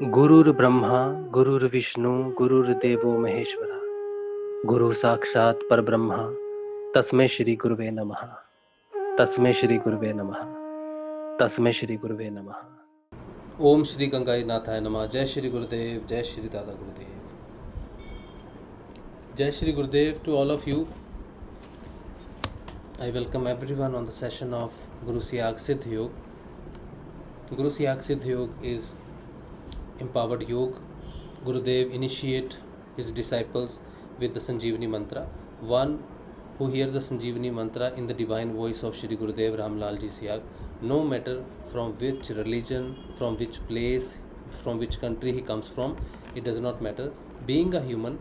Gurur Brahma, Gurur Vishnu, Gurur Devo Maheshwara, Guru Sakshat Parbrahma, Tasmai Shri Guruve Namaha, Tasmai Shri Guruve Namaha, Tasmai Shri Guruve Namaha. Om Shri Gangai Nathay Namah. Jai Shri Gurudev, Jai Shri Dada Gurudev. Jai Shri Gurudev to all of you. I welcome everyone on the session of Guru Siyag Siddhi. Guru Siyag Siddhi is empowered yoga. Gurudev initiate his disciples with the Sanjivani Mantra. One who hears the Sanjivani Mantra in the divine voice of Shri Gurudev Ramlal ji Siyag, no matter from which religion, from which place, from which country he comes from, it does not matter. Being a human,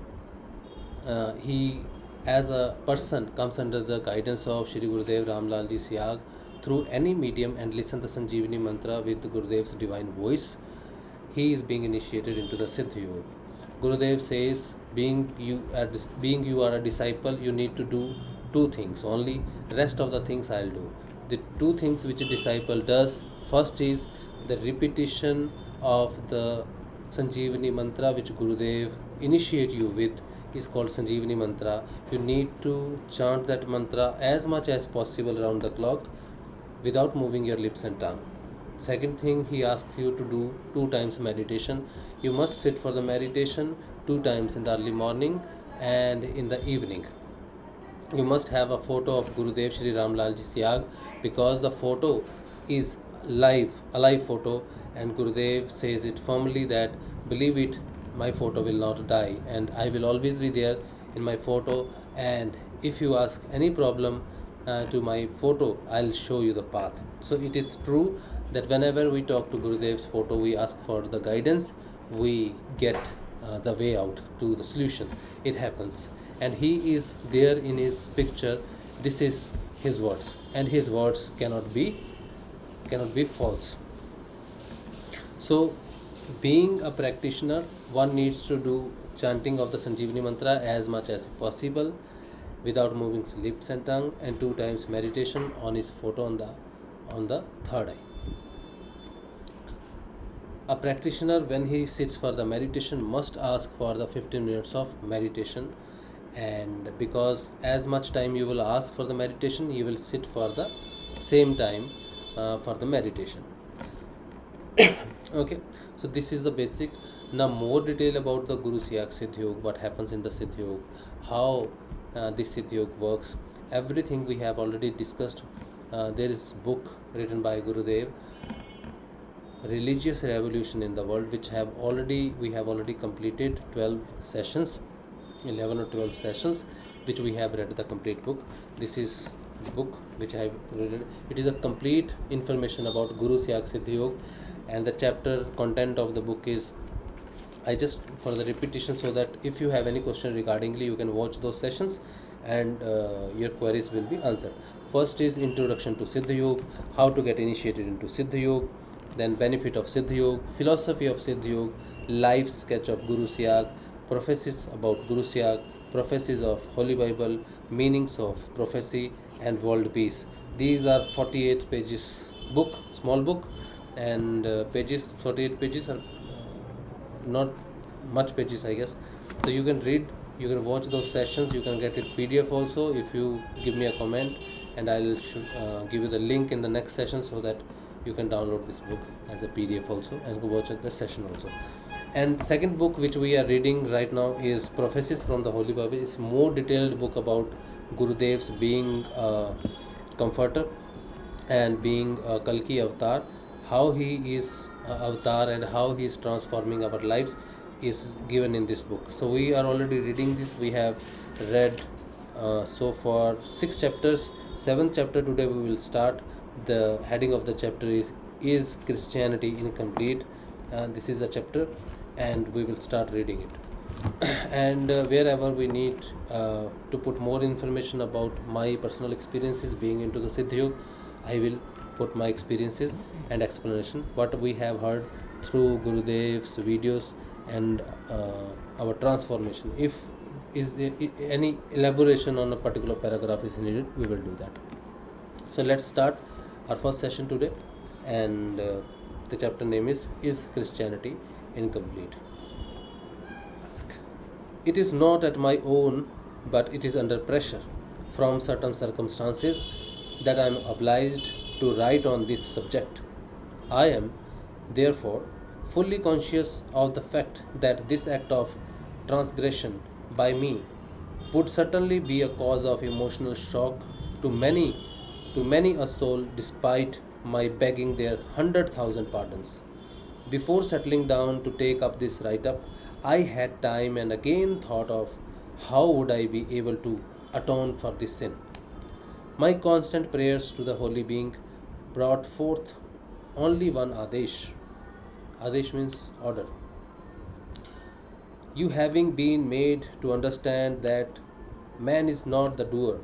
he as a person comes under the guidance of Shri Gurudev Ramlal ji Siyag through any medium and listen the Sanjivani Mantra with Gurudev's divine voice. He is being initiated into the Siddhi Yoga. Gurudev says, being you are a disciple, you need to do two things only. Rest of the things I'll do. The two things which a disciple does, first is the repetition of the Sanjivani Mantra which Gurudev initiate you with is called Sanjivani Mantra. You need to chant that mantra as much as possible around the clock without moving your lips and tongue. Second thing, he asks you to do 2 times meditation. You must sit for the meditation 2 times in the early morning and in the evening. You must have a photo of Gurudev Shri Ramlal ji Siyag because the photo is live, a live photo, and Gurudev says it firmly that believe it, my photo will not die and I will always be there in my photo, and if you ask any problem to my photo, I'll show you the path. So it is true that whenever we talk to Gurudev's photo, we ask for the guidance, we get the way out to the solution. It happens, and he is there in his picture. This is his words, and his words cannot be false. So being a practitioner, one needs to do chanting of the Sanjivani Mantra as much as possible without moving his lips and tongue, and 2 times meditation on his photo on the third eye. A practitioner, when he sits for the meditation, must ask for the 15 minutes of meditation, and because as much time you will ask for the meditation, you will sit for the same time for the meditation. Okay, so this is the basic. Now more detail about the Guru Siyag Siddhi Yoga, what happens in the Siddhi Yoga, how this Siddhi Yoga works, everything we have already discussed. There is book written by Gurudev, Religious Revolution in the World, which we have already completed 12 sessions, 11 or 12 sessions, which we have read the complete book. This is the book which I have read. It is a complete information about Guru Siyag Siddhi Yoga, and the chapter content of the book is, I just for the repetition, so that if you have any question regardingly, you can watch those sessions and your queries will be answered. First is Introduction to Siddhi Yoga, how to get initiated into Siddhi Yoga, then benefit of Siddhi Yoga, philosophy of Siddhi Yoga, life sketch of Guru Siyag, prophecies about Guru Siyag, prophecies of Holy Bible, meanings of prophecy, and world peace. These are 48 pages book, small book, and pages 48 pages are not much pages, I guess. So you can read, you can watch those sessions, you can get it PDF also if you give me a comment, and I'll give you the link in the next session so that you can download this book as a PDF also and go watch the session also. And second book which we are reading right now is Prophecies from the Holy Bible. It's more detailed book about Gurudev's being a comforter and being a Kalki avatar, how he is avatar and how he is transforming our lives is given in this book. So we are already reading this. We have read so far 6 chapters. 7th chapter today we will start. The heading of the chapter is Christianity Incomplete. This is the chapter, and we will start reading it. And wherever we need to put more information about my personal experiences being into the Siddhi Yoga, I will put my experiences and explanation, what we have heard through Gurudev's videos and our transformation. If any elaboration on a particular paragraph is needed, we will do that. So let's start our first session today, and the chapter name is Christianity incomplete. It is not at my own, but it is under pressure from certain circumstances that I am obliged to write on this subject. I am, therefore, fully conscious of the fact that this act of transgression by me would certainly be a cause of emotional shock to many a soul, despite my begging their 100,000 pardons. Before settling down to take up this write up, I had time and again thought of how would I be able to atone for this sin. My constant prayers to the Holy Being brought forth only one Adesh. Adesh means order. You having been made to understand that man is not the doer,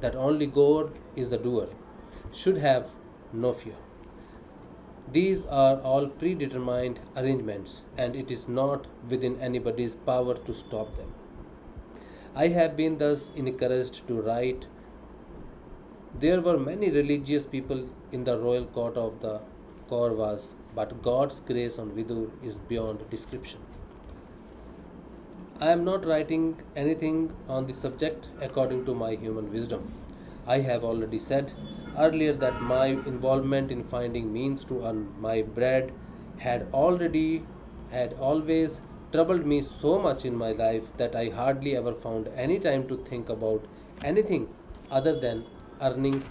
that only God is the doer, should have no fear. These are all predetermined arrangements, and it is not within anybody's power to stop them. I have been thus encouraged to write. There were many religious people in the royal court of the Kauravas, but God's grace on Vidur is beyond description. I am not writing anything on this subject according to my human wisdom. I have already said earlier that my involvement in finding means to earn my bread had always troubled me so much in my life that I hardly ever found any time to think about anything other than earning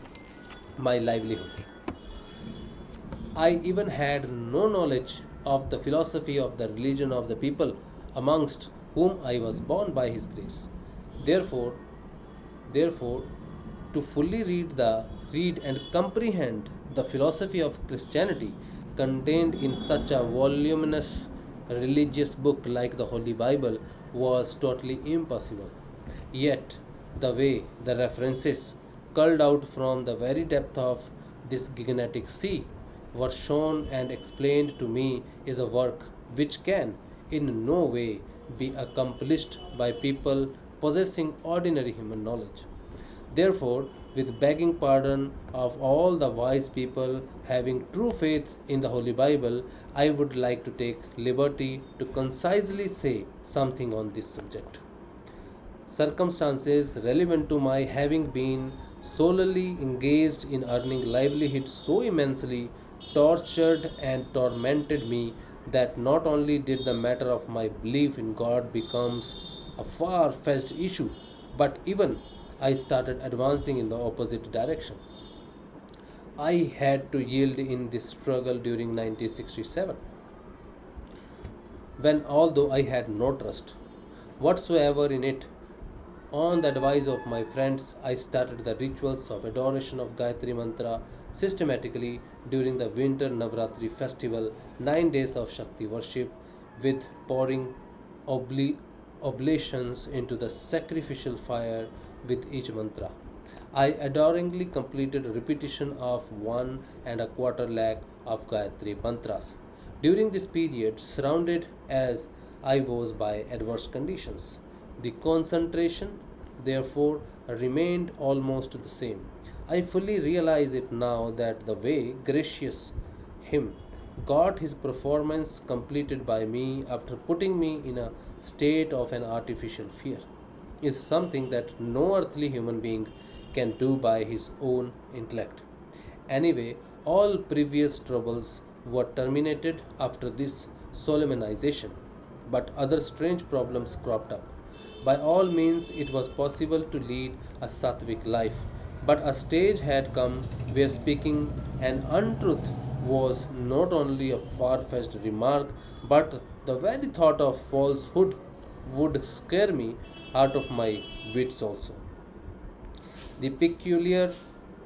my livelihood. I even had no knowledge of the philosophy of the religion of the people amongst whom I was born by His grace. Therefore, therefore, to fully read and comprehend the philosophy of Christianity contained in such a voluminous religious book like the Holy Bible was totally impossible. Yet, the way the references culled out from the very depth of this gigantic sea were shown and explained to me is a work which can in no way be accomplished by people possessing ordinary human knowledge. Therefore, with begging pardon of all the wise people having true faith in the Holy Bible, I would like to take liberty to concisely say something on this subject. Circumstances relevant to my having been solely engaged in earning livelihood so immensely tortured and tormented me that not only did the matter of my belief in God becomes a far-fetched issue, but even I started advancing in the opposite direction. I had to yield in this struggle during 1967, when although I had no trust whatsoever in it, on the advice of my friends, I started the rituals of adoration of Gayatri Mantra systematically during the winter Navratri festival, 9 days of Shakti worship, with pouring oblations into the sacrificial fire with each mantra. I adoringly completed repetition of 1.25 lakh of Gayatri mantras. During this period, surrounded as I was by adverse conditions, the concentration, therefore, remained almost the same. I fully realize it now that the way gracious him got his performance completed by me after putting me in a state of an artificial fear is something that no earthly human being can do by his own intellect. Anyway, all previous troubles were terminated after this solemnization, but other strange problems cropped up. By all means, it was possible to lead a sattvic life, but a stage had come where speaking an untruth was not only a far fetched remark, but the very thought of falsehood would scare me out of my wits also. The peculiar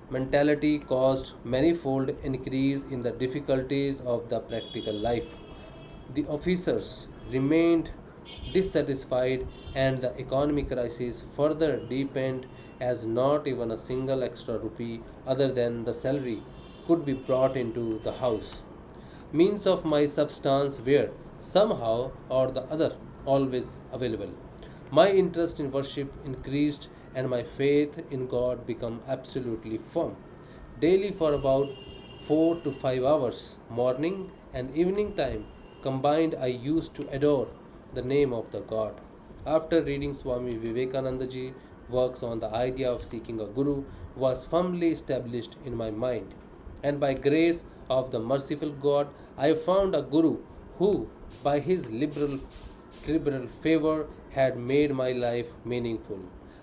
mentality caused manifold increase in the difficulties of the practical life. The officers remained dissatisfied, and the economic crisis further deepened as not even a single extra rupee other than the salary could be brought into the house. Means of my substance were somehow or the other always available. My interest in worship increased and my faith in God became absolutely firm. Daily for about 4 to 5 hours, morning and evening time, Combined, I used to adore the name of the God. After reading Swami Vivekanandaji works on the idea of seeking a guru was firmly established in my mind, and by grace of the merciful God, I found a guru who, by his liberal favor, had made my life meaningful.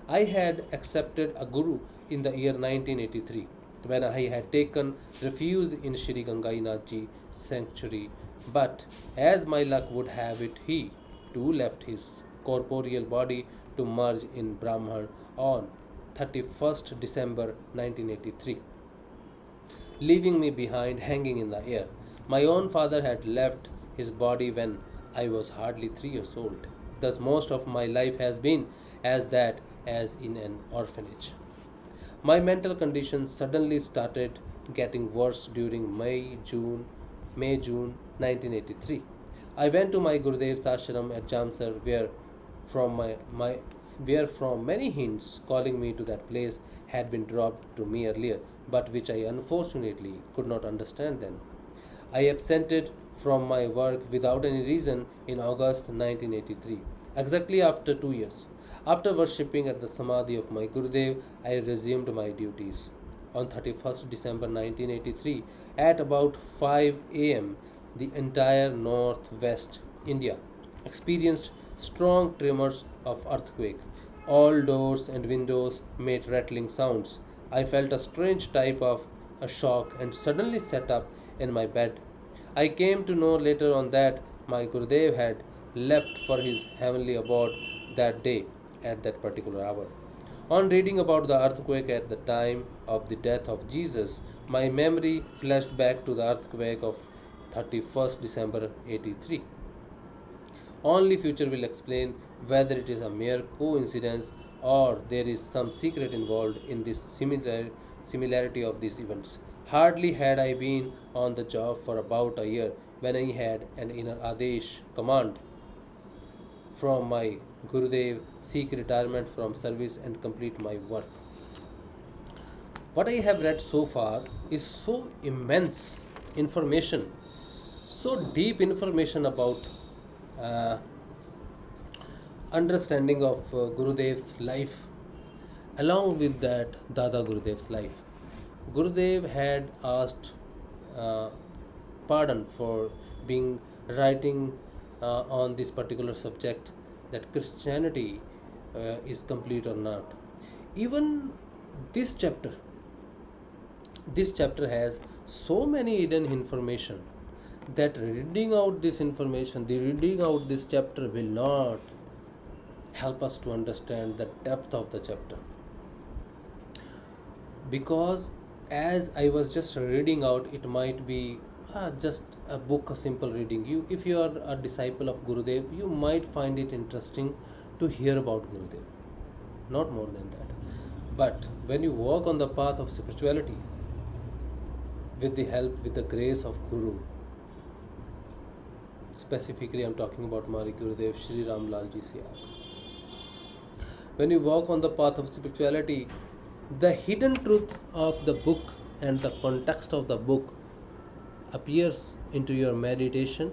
I had accepted a guru in the year 1983 when I had taken refuge in Shri Gangai sanctuary, but as my luck would have it, he too left his corporeal body to merge in Brahman on 31st December 1983, leaving me behind hanging in the air. My own father had left his body when I was hardly 3 years old. Thus, most of my life has been as in an orphanage. My mental condition suddenly started getting worse during May June 1983. I went to my Gurudev's ashram at Jamsar, where from many hints calling me to that place had been dropped to me earlier, but which I unfortunately could not understand then. I absented from my work without any reason in August 1983, exactly after 2 years. After worshipping at the Samadhi of my Gurudev, I resumed my duties. On 31st December 1983, at about 5 am, the entire northwest India experienced strong tremors of earthquake. All doors and windows made rattling sounds. I felt a strange type of a shock and suddenly sat up in my bed. I came to know later on that my Gurudev had left for his heavenly abode that day at that particular hour. On reading about the earthquake at the time of the death of Jesus, my memory flashed back to the earthquake of 31st December 83. Only future will explain whether it is a mere coincidence or there is some secret involved in this similarity of these events. Hardly had I been on the job for about a year when I had an inner Adesh command from my Gurudev seek retirement from service and complete my work. What I have read so far is so immense information, so deep information about uh, understanding of Gurudev's life, along with that Dada Gurudev's life. Gurudev had asked uh, pardon for being writing on this particular subject, that Christianity is complete or not. Even this chapter, this chapter has so many hidden information that the reading out this chapter will not help us to understand the depth of the chapter, because as I was just reading out, it might be just a book, a simple reading. If you are a disciple of Gurudev, you might find it interesting to hear about Gurudev, not more than that. But when you walk on the path of spirituality with the help, with the grace of Guru, specifically I'm talking about my Gurudev Shri Ramlal ji Siyag. When you walk on the path of spirituality, the hidden truth of the book and the context of the book appears into your meditation,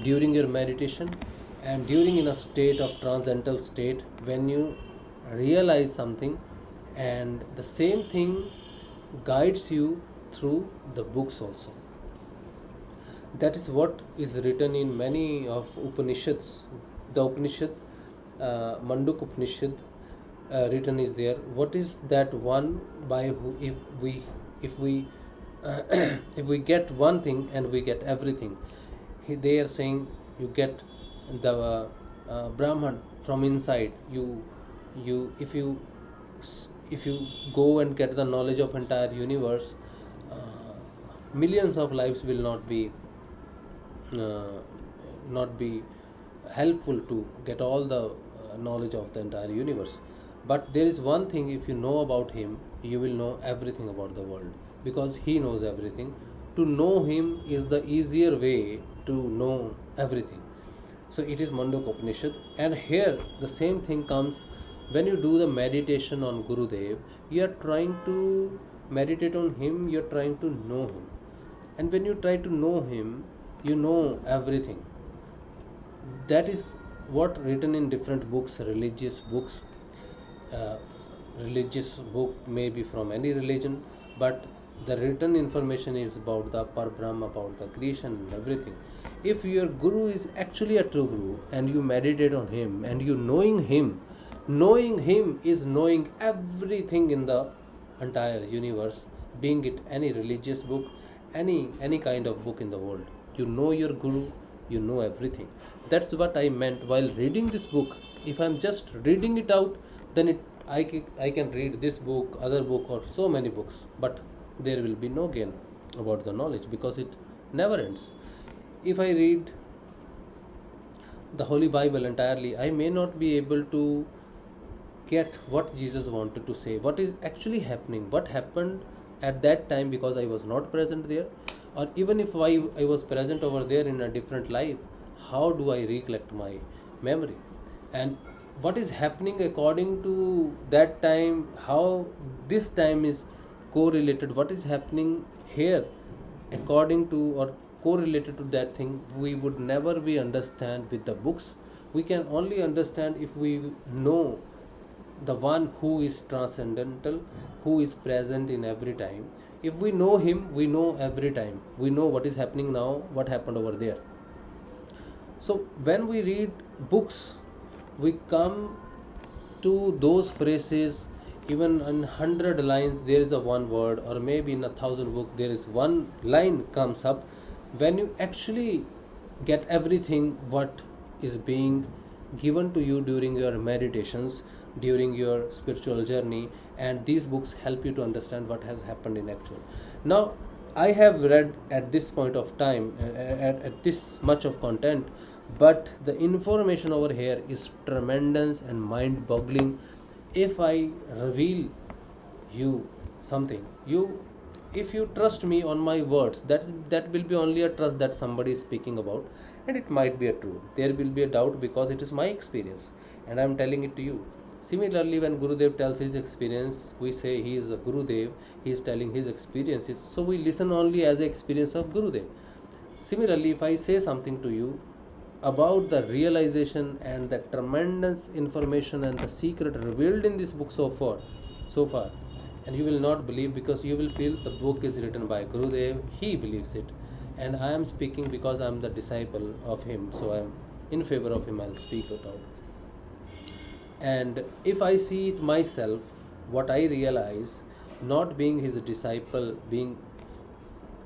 during your meditation, and during in a state of transcendental state, when you realize something and the same thing guides you through the books also. That is what is written in many of Upanishads. The Upanishad, Manduk Upanishad, written is there. What is that one by who if we if we get one thing and we get everything? They are saying you get the Brahman from inside. You if you go and get the knowledge of entire universe, millions of lives will not be helpful to get all the knowledge of the entire universe. But there is one thing, if you know about him, you will know everything about the world, because he knows everything. To know him is the easier way to know everything. So it is Manduk Upanishad, and here the same thing comes. When you do the meditation on Gurudev, you are trying to meditate on him, you are trying to know him. And when you try to know him, you know everything. That is what written in different books, religious books. uh, Religious book may be from any religion, but the written information is about the Parbrahm, about the creation and everything. If your guru is actually a true guru and you meditate on him and you knowing him is knowing everything in the entire universe, being it any religious book, any kind of book in the world. You know your guru, you know everything. That's what I meant while reading this book. If I'm just reading it out, then I can read this book, other book, or so many books, but there will be no gain about the knowledge because it never ends. If I read the Holy Bible entirely, I may not be able to get what Jesus wanted to say, what is actually happening, what happened at that time, because I was not present there. Or even if I was present over there in a different life, how do I recollect my memory? And what is happening according to that time, how this time is correlated, what is happening here according to or correlated to that thing, we would never be understand with the books. We can only understand if we know the one who is transcendental, who is present in every time. If we know him, we know every time, we know what is happening now, what happened over there. So when we read books, we come to those phrases. Even in 100 lines there is a one word, or maybe in 1,000 book there is one line comes up. When you actually get everything what is being given to you during your meditations, during your spiritual journey, and these books help you to understand what has happened in actual. Now I have read at this point of time, at this much of content, but the information over here is tremendous and mind boggling. If I reveal you something, you, if you trust me on my words, that will be only a trust that somebody is speaking about, and it might be a true. There will be a doubt because it is my experience and I am telling it to you. Similarly, when Gurudev tells his experience, we say he is a Gurudev, he is telling his experiences, so we listen only as the experience of Gurudev. Similarly, if I say something to you about the realization and the tremendous information and the secret revealed in this book so far, and you will not believe, because you will feel the book is written by Gurudev, he believes it, and I am speaking because I am the disciple of him, so I am in favor of him, I'll speak it out. And if I see it myself, what I realize, not being his disciple, being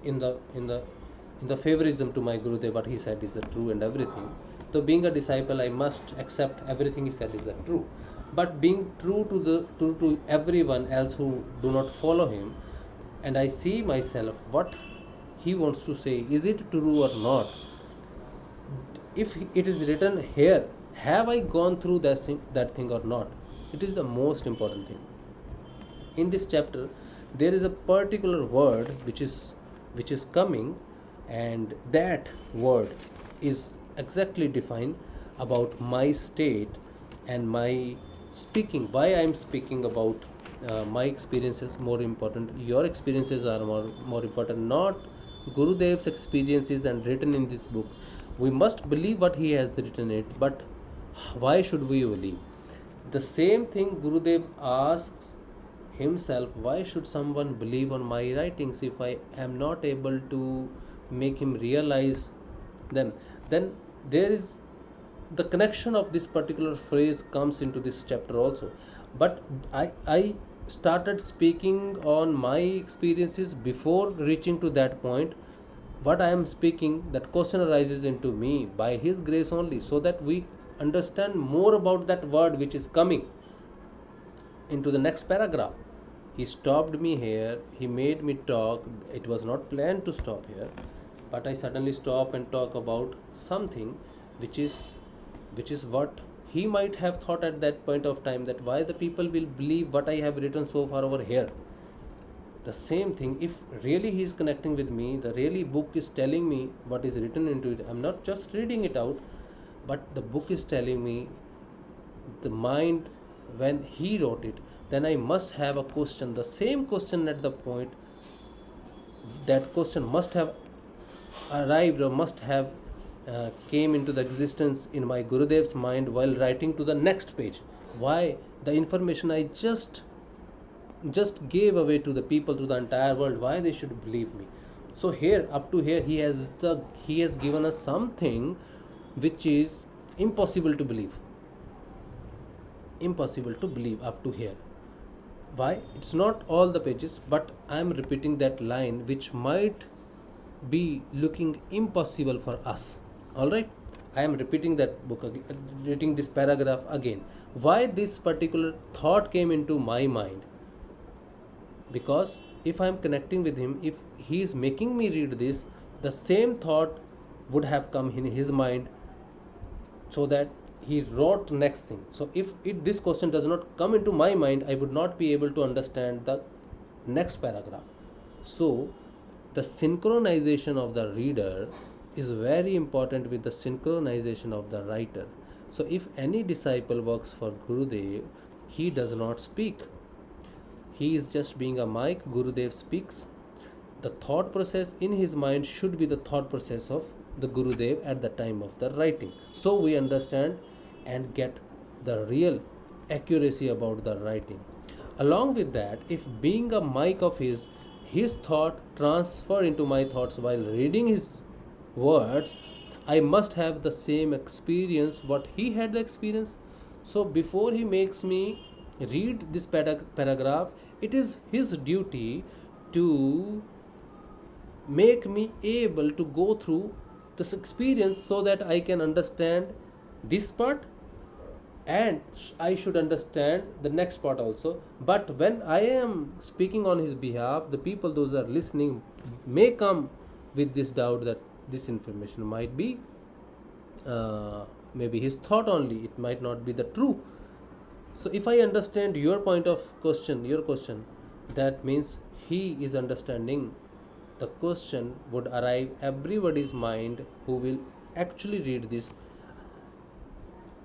in the favorism to my Gurudev, what he said is the true and everything. So being a disciple, I must accept everything he said is the true. But being true to everyone else who do not follow him, and I see myself what he wants to say, is it true or not? If it is written here, have I gone through that thing or not? It is the most important thing. In this chapter, there is a particular word which is coming, and that word is exactly defined about my state and my speaking. Why I am speaking about my experiences more important. Your experiences are more important, not Gurudev's experiences and written in this book. We must believe what he has written it, but why should we believe? The same thing Gurudev asks himself, why should someone believe on my writings if I am not able to make him realize them? Then there is the connection of this particular phrase comes into this chapter also. But I started speaking on my experiences before reaching to that point. What I am speaking, that question arises into me by his grace only, so that we understand more about that word which is coming into the next paragraph. He stopped me here, he made me talk. It was not planned to stop here, but I suddenly stop and talk about something which is what he might have thought at that point of time, that why the people will believe what I have written so far over here. The same thing, if really he is connecting with me, the really book is telling me what is written into it. I'm not just reading it out, but the book is telling me the mind when he wrote it. Then I must have a question, the same question at the point. That question must have arrived or must have came into the existence in my Gurudev's mind while writing to the next page. Why? The information I just gave away to the people, to the entire world, why they should believe me. So here, up to here, he has given us something which is impossible to believe. Impossible to believe up to here. Why? It's not all the pages, but I am repeating that line which might be looking impossible for us. Alright? I am repeating that book again, reading this paragraph again. Why this particular thought came into my mind? Because if I am connecting with him, if he is making me read this, the same thought would have come in his mind, so that he wrote next thing. So if this question does not come into my mind, I would not be able to understand the next paragraph. So the synchronization of the reader is very important with the synchronization of the writer. So if any disciple works for Gurudev, he does not speak. He is just being a mic. Gurudev speaks. The thought process in his mind should be the thought process of the Gurudev at the time of the writing. So we understand and get the real accuracy about the writing. Along with that, if being a mic of his thought transfer into my thoughts while reading his words, I must have the same experience what he had the experience. So before he makes me read this paragraph, it is his duty to make me able to go through this experience so that I can understand this part, and I should understand the next part also. But when I am speaking on his behalf, the people, those are listening, may come with this doubt that this information might be maybe his thought only, it might not be the true. So if I understand your point of question, your question, that means he is understanding. The question would arrive everybody's mind who will actually read this.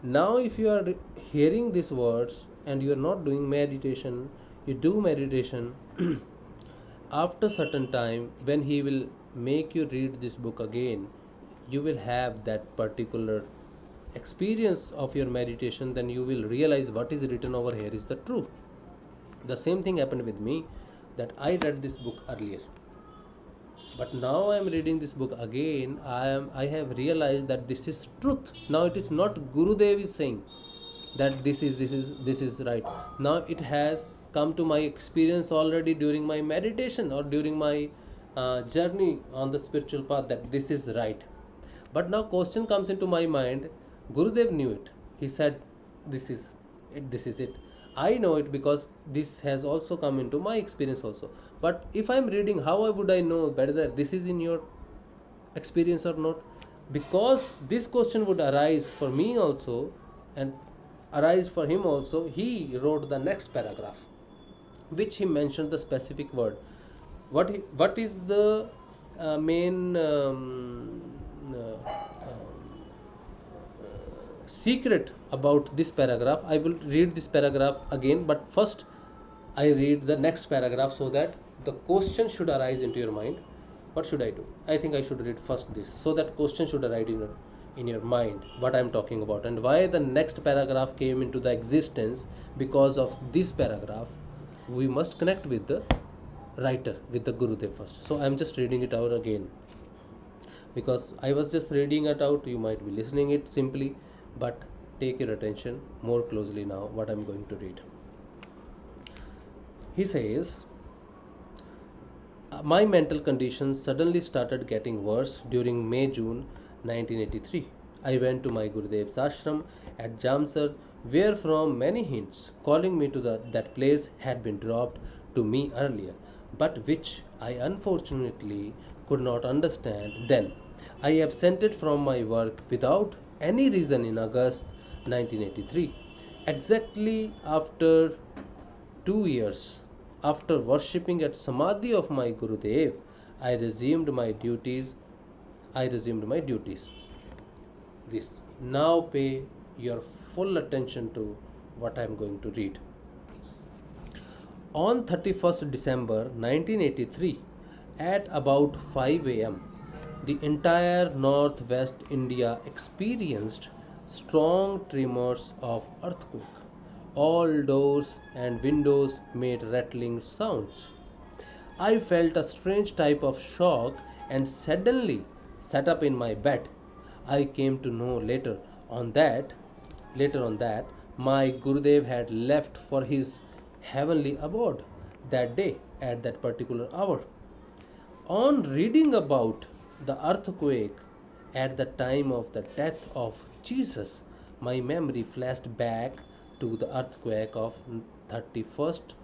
Now if you are hearing these words and you are not doing meditation, you do meditation, after certain time when he will make you read this book again, you will have that particular experience of your meditation. Then you will realize what is written over here is the truth. The same thing happened with me, that I read this book earlier, but now I am reading this book again. I have realized that this is truth. Now it is not Gurudev is saying that this is right. Now it has come to my experience already during my meditation or during my journey on the spiritual path, that this is right. But now question comes into my mind. Gurudev knew it. He said this is it. I know it because this has also come into my experience also. But if I am reading, how would I know whether this is in your experience or not? Because this question would arise for me also and arise for him also. He wrote the next paragraph, which he mentioned the specific word. What is the main secret about this paragraph? I will read this paragraph again, but first I read the next paragraph so that the question should arise into your mind. What should I do? I think I should read first this, so that question should arise in your mind what I am talking about, and why the next paragraph came into the existence. Because of this paragraph, we must connect with the writer, with the Gurudev first. So I am just reading it out again, because I was just reading it out. You might be listening it simply, but take your attention more closely now what I am going to read. He says, my mental conditions suddenly started getting worse during May-June 1983. I went to my Gurudev's ashram at Jamsar, where from many hints calling me to that place had been dropped to me earlier, but which I unfortunately could not understand then. I absented from my work without any reason in August 1983. Exactly after 2 years after worshipping at Samadhi of my Gurudev, I resumed my duties. This. Now pay your full attention to what I am going to read. On 31st December 1983, at about 5 a.m., the entire northwest India experienced strong tremors of earthquake. All doors and windows made rattling sounds. I felt a strange type of shock and suddenly sat up in my bed. I came to know later on that my Gurudev had left for his heavenly abode that day at that particular hour. On reading about the earthquake at the time of the death of Jesus, my memory flashed back to the earthquake of 31st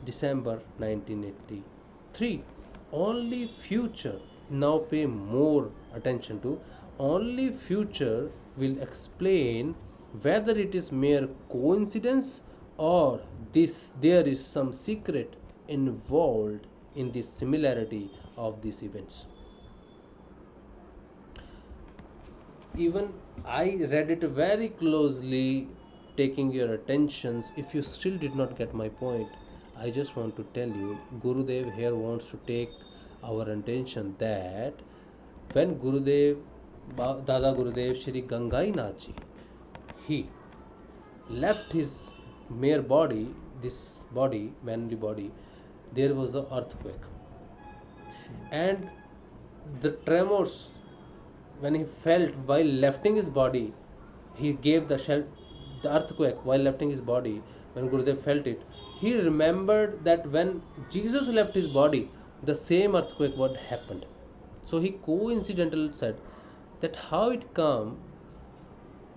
December 1983. Only future, now pay more attention to, only future will explain whether it is mere coincidence or there is some secret involved in the similarity of these events. Even I read it very closely, taking your attentions. If you still did not get my point, I just want to tell you, Gurudev here wants to take our attention that when Dada Gurudev Shri Gangai Nathji, he left his mere body, this body, manly body, there was an earthquake. And the tremors, when he felt while lifting his body, he gave the earthquake while lifting his body. When Gurudev felt it, he remembered that when Jesus left his body, the same earthquake what happened. So he coincidentally said that how it come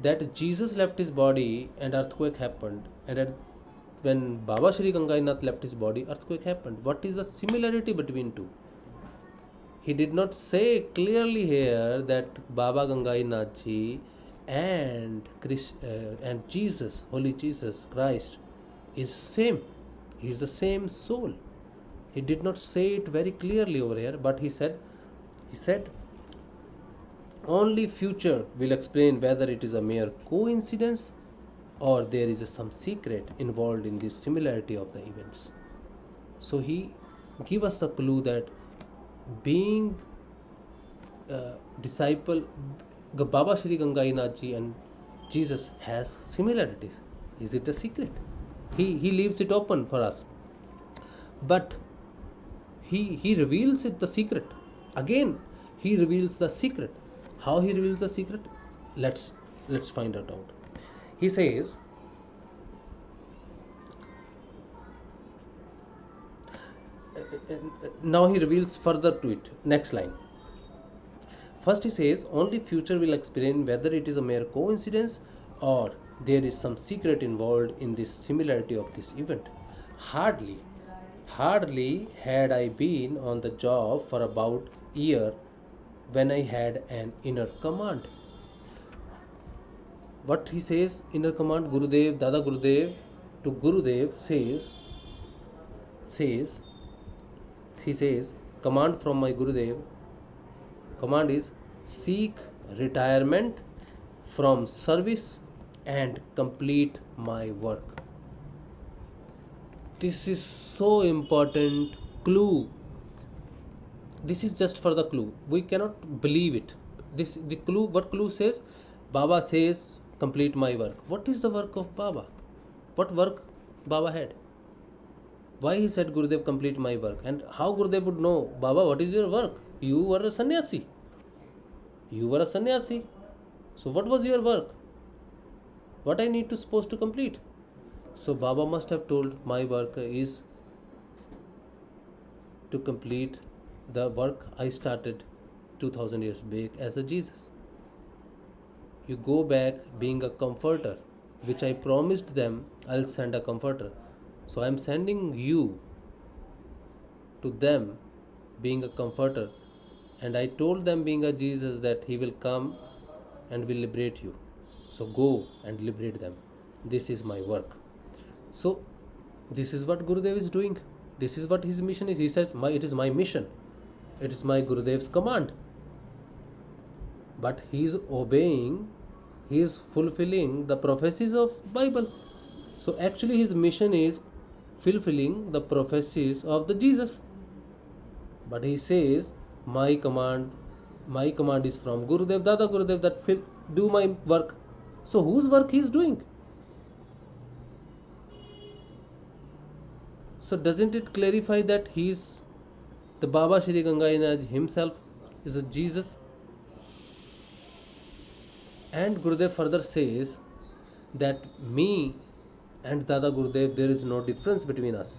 that Jesus left his body and earthquake happened, and when Baba Shri Gangai Nath left his body, earthquake happened. What is the similarity between two? He did not say clearly here that Baba Gangai Nathji and Jesus, Holy Jesus Christ, is same. He is the same soul. He did not say it very clearly over here, but he said, only future will explain whether it is a mere coincidence or there is some secret involved in this similarity of the events. So he give us the clue that being disciple Baba Shri Gangai Nathji and Jesus has similarities. Is it a secret? He leaves it open for us, but he reveals it the secret. Again, he reveals the secret. How he reveals the secret? Let's find it out. He says, now he reveals further to it. Next line. First he says, only future will explain whether it is a mere coincidence or there is some secret involved in this similarity of this event. Hardly had I been on the job for about a year when I had an inner command. What he says, inner command, Gurudev, Dada Gurudev to Gurudev says, command from my Gurudev, command is seek retirement from service and complete my work. This is so important clue. This is just for the clue. We cannot believe it. The clue. What clue says? Baba says, complete my work. What is the work of Baba? What work Baba had? Why he said, Gurudev, complete my work? And how Gurudev would know, Baba, what is your work? You were a sannyasi. So what was your work? What I need to supposed to complete? So Baba must have told, my work is to complete the work I started 2000 years back as a Jesus. You go back being a comforter, which I promised them I'll send a comforter. So I'm sending you to them being a comforter, and I told them being a Jesus that he will come and will liberate you. So go and liberate them. This is my work. So this is what Gurudev is doing. This is what his mission is. He said, it is my mission. It is my Gurudev's command. But he is obeying, he is fulfilling the prophecies of Bible. So actually his mission is fulfilling the prophecies of the Jesus. But he says, my command my command is from Gurudev, Dada Gurudev, that will do my work. So whose work he is doing? So doesn't it clarify that he is the Baba Shri Gangai himself is a Jesus? And Gurudev further says that me and Dada Gurudev, there is no difference between us.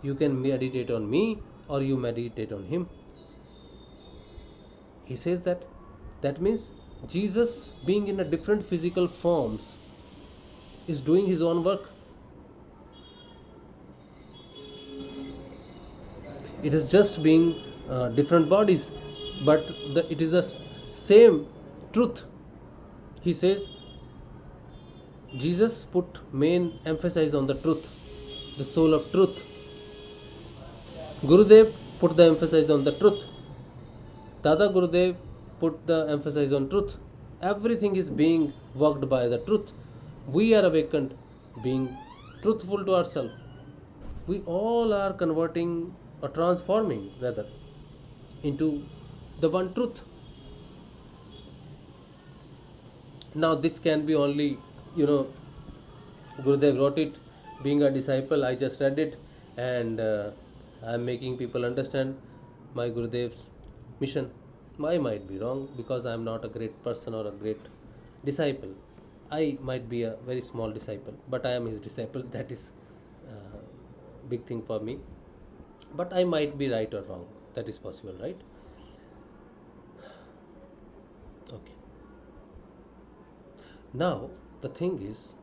You can meditate on me or you meditate on him. He says that means Jesus, being in a different physical forms, is doing his own work. It is just being different bodies, but it is the same truth. He says Jesus put main emphasis on the truth, the soul of truth. Gurudev put the emphasis on the truth. Dada Gurudev put the emphasis on truth. Everything is being worked by the truth. We are awakened, being truthful to ourselves. We all are converting or transforming rather into the one truth. Now this can be only, Gurudev wrote it. Being a disciple, I just read it, and I am making people understand my Gurudev's mission. I might be wrong because I am not a great person or a great disciple. I might be a very small disciple, but I am his disciple. That is a big thing for me. But I might be right or wrong. That is possible, right? Okay. Now, the thing is,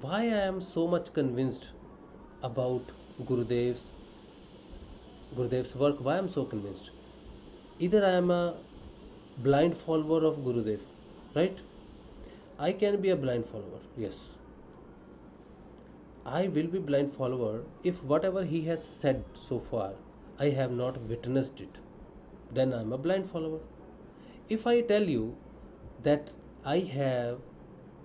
why I am so much convinced about Gurudev's work, why I am so convinced? Either I am a blind follower of Gurudev, right? I can be a blind follower, yes. I will be blind follower if whatever he has said so far, I have not witnessed it. Then I am a blind follower. If I tell you that I have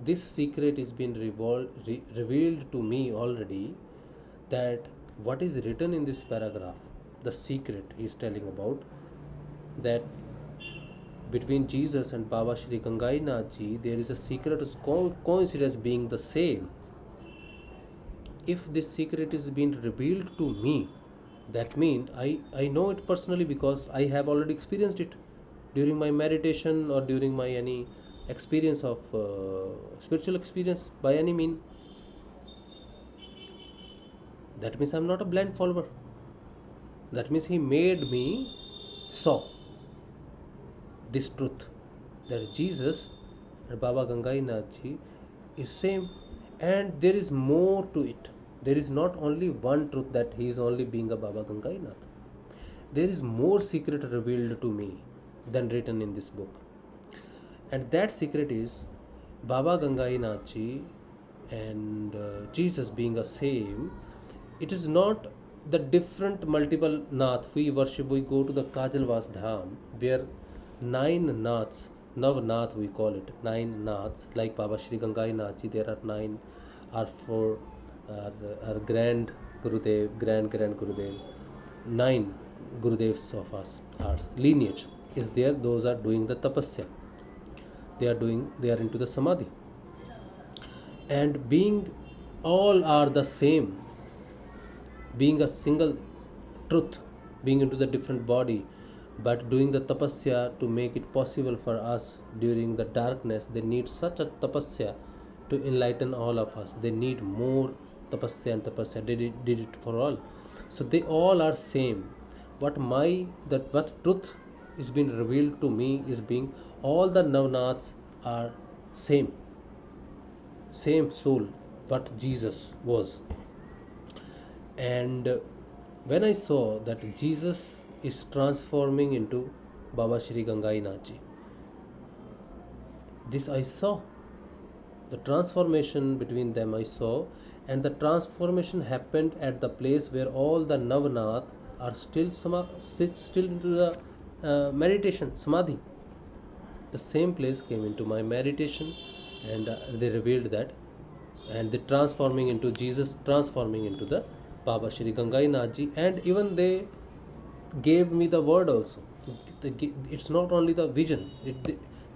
this secret is been revealed to me already, that what is written in this paragraph, the secret he is telling about, that between Jesus and Baba Shri Gangai Nath Ji there is a secret coincidence being the same. If this secret is being revealed to me, that means I know it personally because I have already experienced it during my meditation or during my any experience of spiritual experience by any mean. That means I am not a blind follower. That means he made me saw this truth, that Jesus and Baba Gangai Nath Ji is same, and there is more to it. There is not only one truth that he is only being a Baba Gangai Nath. There is more secret revealed to me than written in this book. And that secret is Baba Gangai Nath Ji and Jesus being a same. It is not the different multiple Nath we worship. We go to the Kajalwas Dham where 9 Naths, Nav Nath we call it, 9 Naths, like Baba Shri Gangai Nath Ji, there are 9, are 4, are Grand Gurudev, Grand Gurudev, 9 Gurudevs of us, our lineage is there. Those are doing the tapasya. They are into the samadhi. And being all are the same, being a single truth, being into the different body, but doing the tapasya to make it possible for us during the darkness. They need such a tapasya to enlighten all of us. They need more tapasya and tapasya. They did it for all. So they all are same. What truth is being revealed to me is being all the Navnaths are same soul what Jesus was. And when I saw that Jesus is transforming into Baba Shri Gangai Nath Ji, this I saw, the transformation between them I saw, and the transformation happened at the place where all the Navnath are still into the meditation, samadhi. The same place came into my meditation, and they revealed that, and they transforming into Jesus, transforming into the Baba Shri Gangai Nath Ji, and even they gave me the word also. It's not only the vision.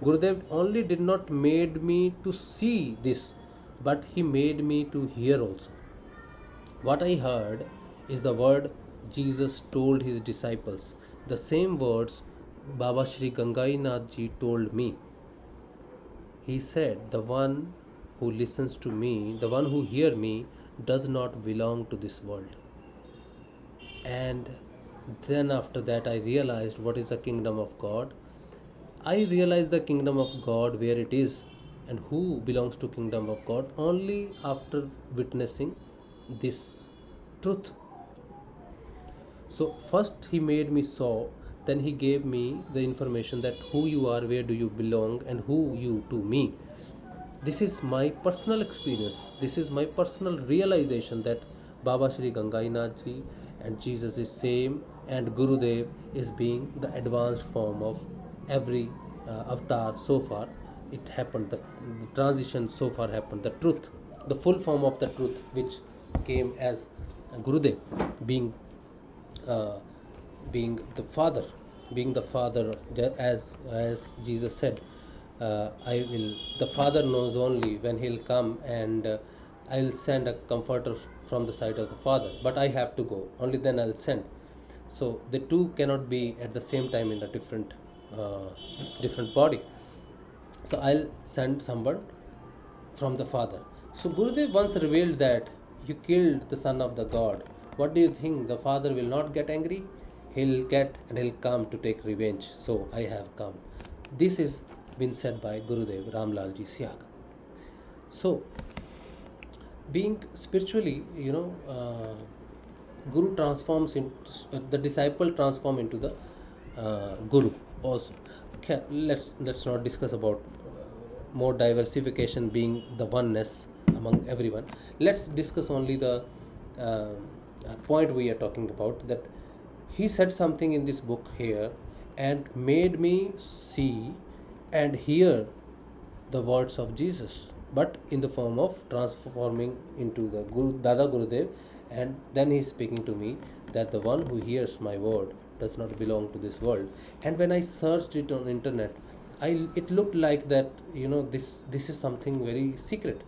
Gurudev only did not made me to see this, but he made me to hear also. What I heard is the word Jesus told his disciples. The same words Baba Shree Gangai ji told me. He said, the one who listens to me, the one who hear me, does not belong to this world. And then after that I realized what is the kingdom of God. I realized the kingdom of God where it is and who belongs to kingdom of God only after witnessing this truth. So first he made me saw, then he gave me the information that who you are, where do you belong, and who you to me. This is my personal experience. This is my personal realization that Baba Sri Gangai ji and Jesus is same, and Gurudev is being the advanced form of every avatar so far. It happened, the transition so far happened, the truth, the full form of the truth which came as Gurudev being being the father, as Jesus said, I will, the father knows only when he'll come, and I will send a comforter from the side of the father, but I have to go, only then I'll send. So the two cannot be at the same time in a different body. So I'll send someone from the father. So Gurudev once revealed that you killed the son of the god. What do you think? The father will not get angry? He'll get and he'll come to take revenge. So I have come. This is been said by Gurudev Ramlal ji Siyag. So being spiritually, Guru transforms into the disciple transform into the Guru also. Okay, let's not discuss about more diversification being the oneness among everyone. Let's discuss only the point we are talking about, that he said something in this book here and made me see and hear the words of Jesus, but in the form of transforming into the Dada Gurudev, and then he is speaking to me that the one who hears my word does not belong to this world. And when I searched it on internet, it looked like that this is something very secret,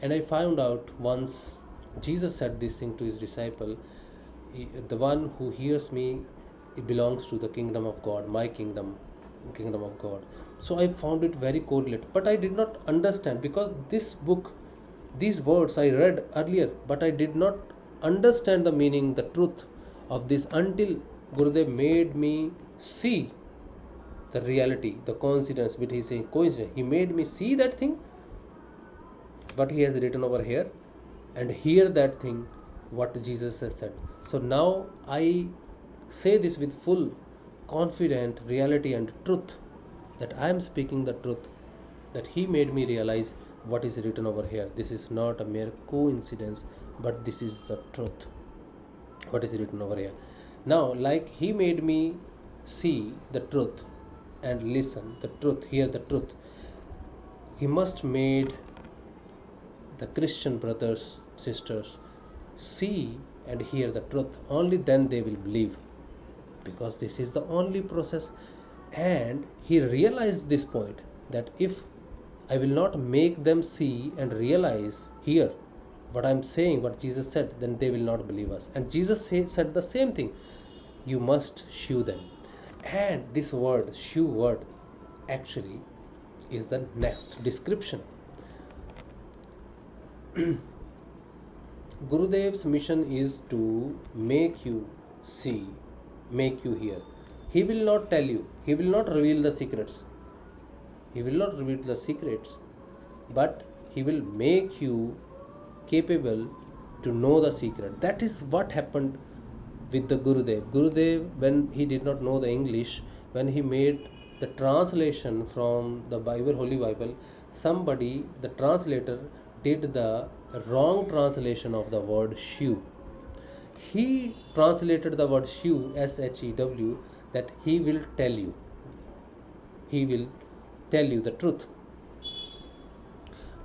and I found out once Jesus said this thing to his disciple, the one who hears me, it belongs to the kingdom of God, my kingdom of God. So I found it very correlated, but I did not understand, because this book, these words I read earlier, but I did not understand the meaning, the truth of this, until Gurudev made me see the reality, the coincidence, which he is saying coincidence. He made me see that thing, what he has written over here, and hear that thing, what Jesus has said. So now I say this with full confident reality and truth, that I am speaking the truth, that he made me realize what is written over here. This is not a mere coincidence, but this is the truth, what is written over here. Now, like he made me see the truth and listen the truth, hear the truth, he must made the Christian brothers, sisters see and hear the truth. Only then they will believe, because this is the only process. And he realized this point, that if I will not make them see and realize, hear what I am saying, what Jesus said, then they will not believe us. And Jesus said the same thing, you must shew them. And this word, shew word, actually is the next description. Gurudev's mission is to make you see, make you hear. He will not tell you, he will not reveal the secrets. He will not reveal the secrets, but he will make you capable to know the secret. That is what happened with the Gurudev. Gurudev, when he did not know the English, when he made the translation from the Bible, Holy Bible, somebody, the translator, did the wrong translation of the word shew. He translated the word shew, S-H-E-W, that he will tell you. He will tell you the truth.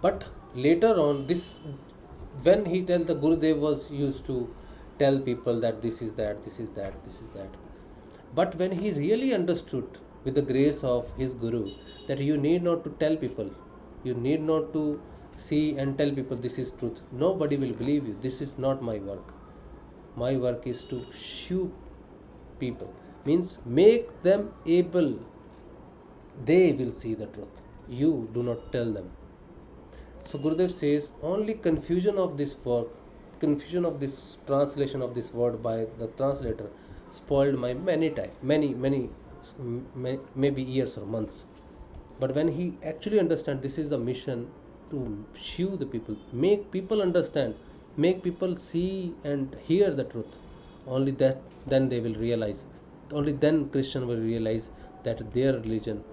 But later on, this, when he tell, the Gurudev was used to tell people that this is that, this is that, this is that. But when he really understood with the grace of his Guru that you need not to tell people, you need not to see and tell people this is truth. Nobody will believe you. This is not my work. My work is to show people, means make them able. They will see the truth. You do not tell them. So Gurudev says only confusion of this work, confusion of this translation of this word by the translator spoiled my many maybe years or months. But when he actually understand this is the mission to show the people, make people understand, make people see and hear the truth, only that then they will realize, only then Christian will realize that their religion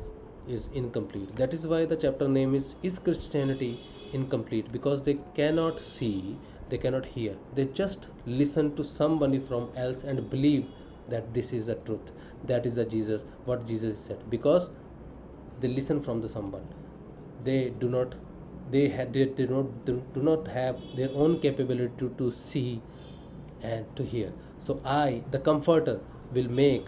is incomplete. That is why the chapter name is Christianity incomplete? Because they cannot see, they cannot hear, they just listen to somebody from else and believe that this is the truth, that is the Jesus, what Jesus said, because they listen from the someone. They do not, do not have their own capability to see and to hear. So I, the comforter, will make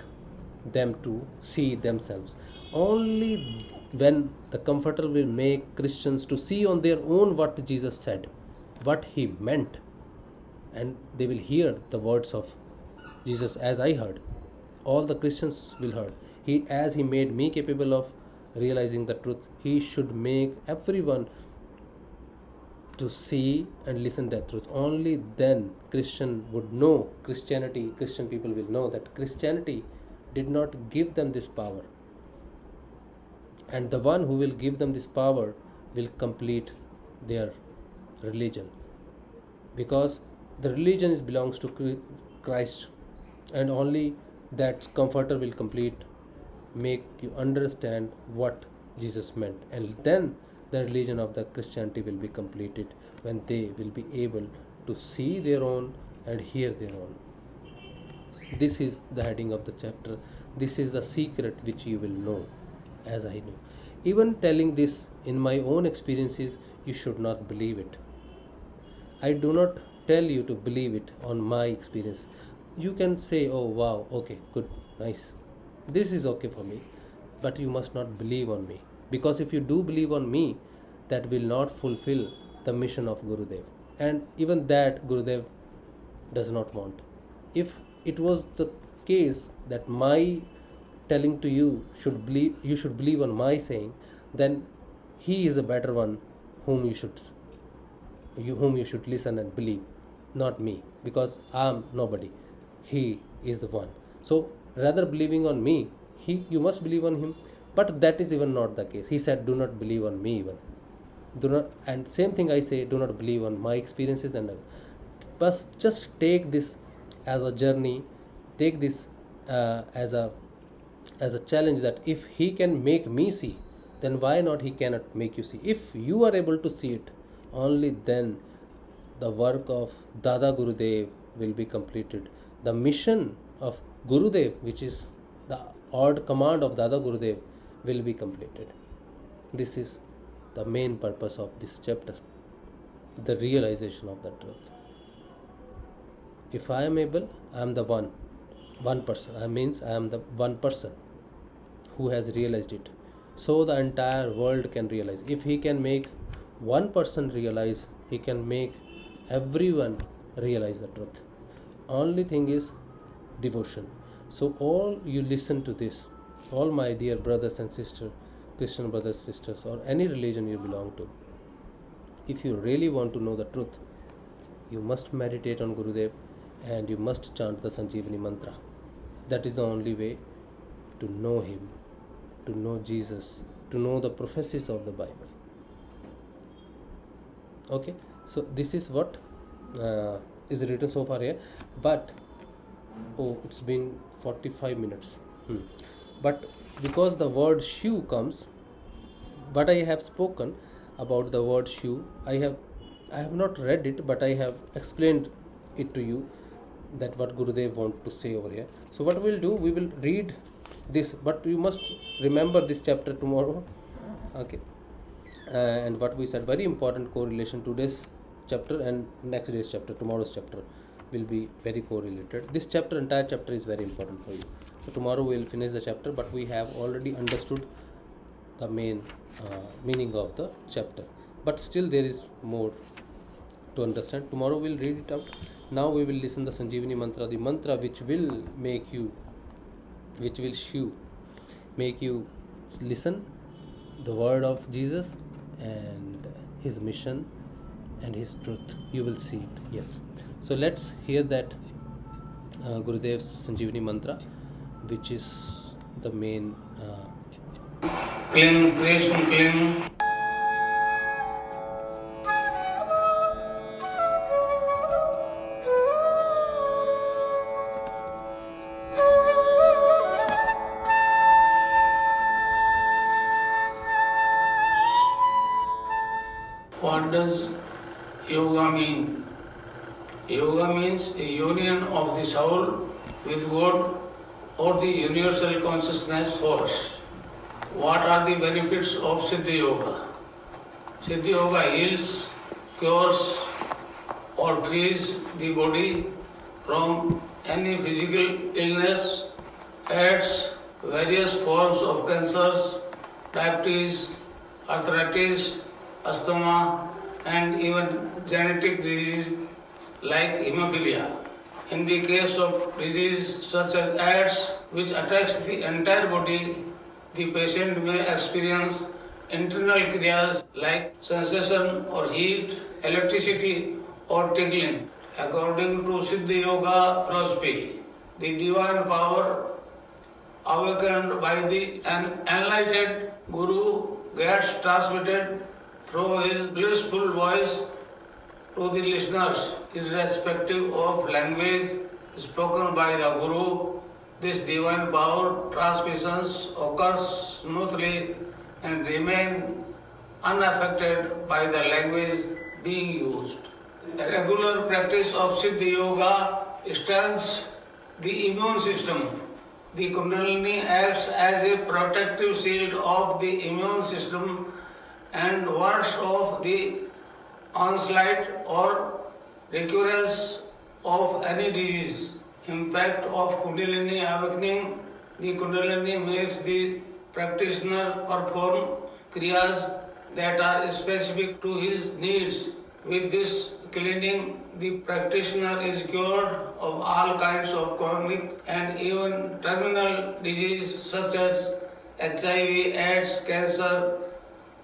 them to see themselves. Only when the comforter will make Christians to see on their own what Jesus said, what he meant, and they will hear the words of Jesus as I heard. All the Christians will heard. He, as he made me capable of realizing the truth, he should make everyone to see and listen to that truth. Only then Christian would know Christianity, Christian people will know that Christianity did not give them this power. And the one who will give them this power will complete their religion. Because the religion belongs to Christ, and only that comforter will complete, make you understand what Jesus meant, and then the religion of the Christianity will be completed when they will be able to see their own and hear their own. This is the heading of the chapter. This is the secret which you will know as I know. Even telling this in my own experiences, you should not believe it. I do not tell you to believe it on my experience. You can say, oh wow, okay, good, nice, this is okay for me, but you must not believe on me, because if you do believe on me, that will not fulfill the mission of Gurudev, and even that Gurudev does not want. If it was the case that my telling to you should believe, you should believe on my saying, then he is a better one whom you should listen and believe, not me, because I am nobody. He is the one. So rather believing on me, you must believe on him. But that is even not the case. He said, do not believe on me even. Do not, and same thing I say, do not believe on my experiences, and but just take this as a journey, take this as a challenge, that if he can make me see, then why not he cannot make you see? If you are able to see it, only then the work of Dada Gurudev will be completed. The mission of Gurudev, which is the odd command of Dada Gurudev, will be completed. This is the main purpose of this chapter, the realization of the truth. If I am able, I am the one person. I means I am the one person who has realized it. So the entire world can realize. If he can make one person realize, he can make everyone realize the truth. Only thing is devotion. So all you listen to this, all my dear brothers and sisters, Christian brothers and sisters, or any religion you belong to, if you really want to know the truth, you must meditate on Gurudev and you must chant the Sanjivani Mantra. That is the only way to know him, to know Jesus, to know the prophecies of the Bible. Okay, so this is what is written so far here. But it's been 45 minutes. But because the word shoe comes, what I have spoken about the word shoe, I have not read it, but I have explained it to you, that what Gurudev want to say over here. So what we will do, we will read this, but you must remember this chapter tomorrow. Okay, and what we said, very important correlation, today's chapter and next day's chapter, tomorrow's chapter will be very correlated. This chapter, entire chapter is very important for you. So tomorrow we will finish the chapter, but we have already understood the main meaning of the chapter, but still there is more to understand. Tomorrow we'll read it out. Now we will listen the Sanjivani Mantra, the mantra which will make you, make you listen the word of Jesus and his mission and his truth. You will see it. Yes. So let's hear that Gurudev's Sanjivani Mantra, which is the main. Kling, Krishna, Kling. What does yoga mean? Yoga means a union of the soul with God or the universal consciousness force. What are the benefits of Siddhi Yoga? Siddhi Yoga heals, cures or frees the body from any physical illness, adds various forms of cancers, diabetes, arthritis, asthma and even genetic disease like hemophilia. In the case of disease such as AIDS which attacks the entire body, the patient may experience internal kriyas like sensation or heat, electricity or tingling. According to Siddhi Yoga philosophy, the divine power awakened by the enlightened Guru gets transmitted through his blissful voice to the listeners, irrespective of language spoken by the Guru. This divine power transmissions occurs smoothly and remain unaffected by the language being used. A regular practice of Siddhi Yoga strengthens the immune system. The Kundalini acts as a protective shield of the immune system and wards off the onslaught or recurrence of any disease. Impact of Kundalini awakening. The Kundalini makes the practitioner perform kriyas that are specific to his needs. With this cleaning, the practitioner is cured of all kinds of chronic and even terminal disease such as HIV, AIDS, cancer,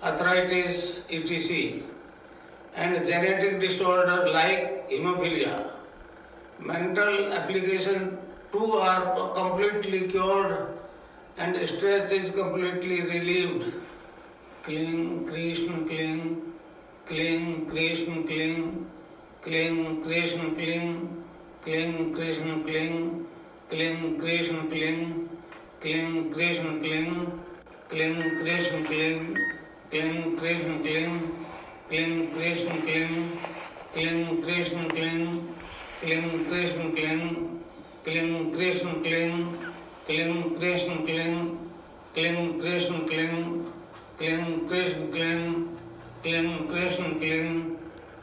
arthritis, etc. and genetic disorder like hemophilia. Mental application too are completely cured and stress is completely relieved. Kling, Krishna, Kling, Kling, Krishna, Kling, Kling, Krishna, Kling, Kling, Krishna, Kling, Kling, Krishna, Kling, Kling, Krishna, Kling, Kling, Krishna, Kling, Kling, Krishna, Kling, Kling, Krishna, Kling, Kling, Krishna, Kling, Kling, Krishna, Kling, Kling, Krishna, Kling, Kling, Krishna, Kling, Kling, Krishna, Kling, Kling, Krishna, Kling, Kling, Krishna, Kling,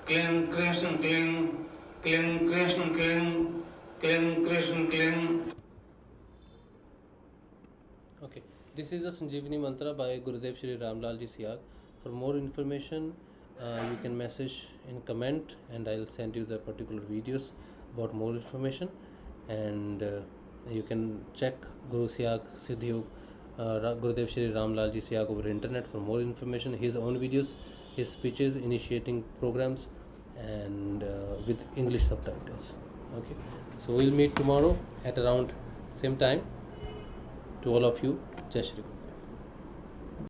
Kling, Krishna, Kling, Kling, Krishna, Kling, Kling, Krishna, Kling. Okay, this is a Sanjivani Mantra by Gurudev Shri Ramlal ji Siyag. For more information, you can message in comment and I'll send you the particular videos about more information. And you can check Guru Siyag Siddhi Gurudev Shri Ramlal ji Siyag over internet for more information, his own videos, his speeches, initiating programs, and with English subtitles. Okay, so we'll meet tomorrow at around same time. To all of you, Jai Shri Guru.